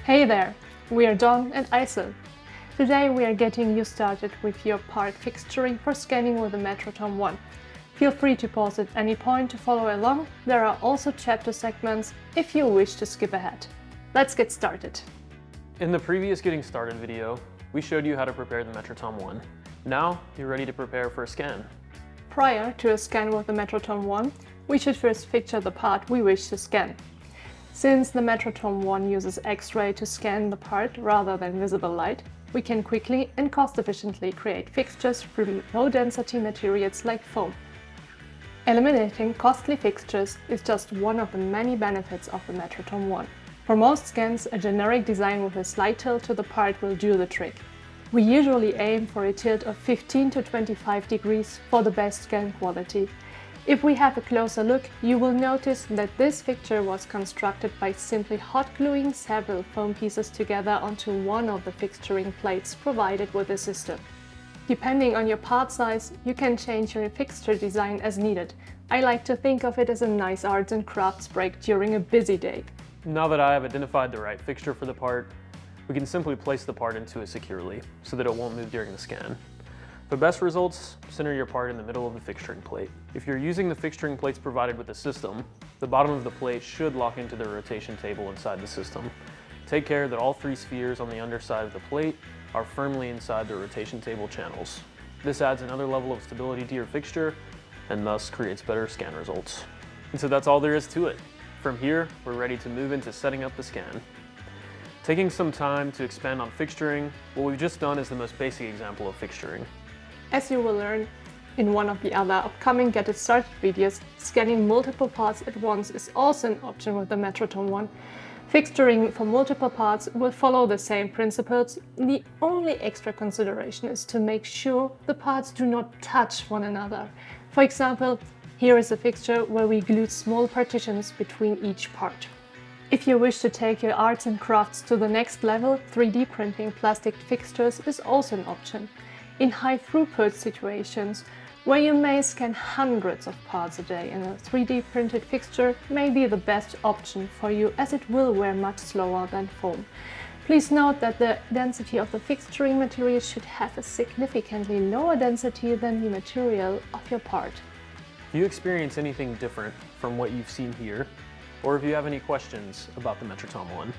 Hey there, we are John and Aysel. Today we are getting you started with your part fixturing for scanning with the Metrotom 1. Feel free to pause at any point to follow along. There are also chapter segments if you wish to skip ahead. Let's get started. In the previous Getting Started video, we showed you how to prepare the Metrotom 1. Now you're ready to prepare for a scan. Prior to a scan with the Metrotom 1, we should first fixture the part we wish to scan. Since the Metrotom 1 uses X-ray to scan the part rather than visible light, we can quickly and cost-efficiently create fixtures from low-density materials like foam. Eliminating costly fixtures is just one of the many benefits of the Metrotom 1. For most scans, a generic design with a slight tilt to the part will do the trick. We usually aim for a tilt of 15 to 25 degrees for the best scan quality. If we have a closer look, you will notice that this fixture was constructed by simply hot gluing several foam pieces together onto one of the fixturing plates provided with the system. Depending on your part size, you can change your fixture design as needed. I like to think of it as a nice arts and crafts break during a busy day. Now that I have identified the right fixture for the part, we can simply place the part into it securely so that it won't move during the scan. For best results, center your part in the middle of the fixturing plate. If you're using the fixturing plates provided with the system, the bottom of the plate should lock into the rotation table inside the system. Take care that all three spheres on the underside of the plate are firmly inside the rotation table channels. This adds another level of stability to your fixture and thus creates better scan results. And so that's all there is to it. From here, we're ready to move into setting up the scan. Taking some time to expand on fixturing, what we've just done is the most basic example of fixturing. As you will learn in one of the other upcoming Get It Started videos, scanning multiple parts at once is also an option with the Metrotom 1. Fixturing for multiple parts will follow the same principles. The only extra consideration is to make sure the parts do not touch one another. For example, here is a fixture where we glued small partitions between each part. If you wish to take your arts and crafts to the next level, 3D printing plastic fixtures is also an option. In high throughput situations, where you may scan hundreds of parts a day, and a 3D printed fixture may be the best option for you as it will wear much slower than foam. Please note that the density of the fixturing material should have a significantly lower density than the material of your part. If you experience anything different from what you've seen here, or if you have any questions about the Metrotom 1,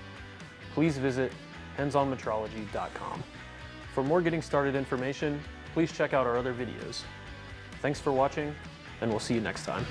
please visit handsonmetrology.com. For more Getting Started information, please check out our other videos. Thanks for watching, and we'll see you next time.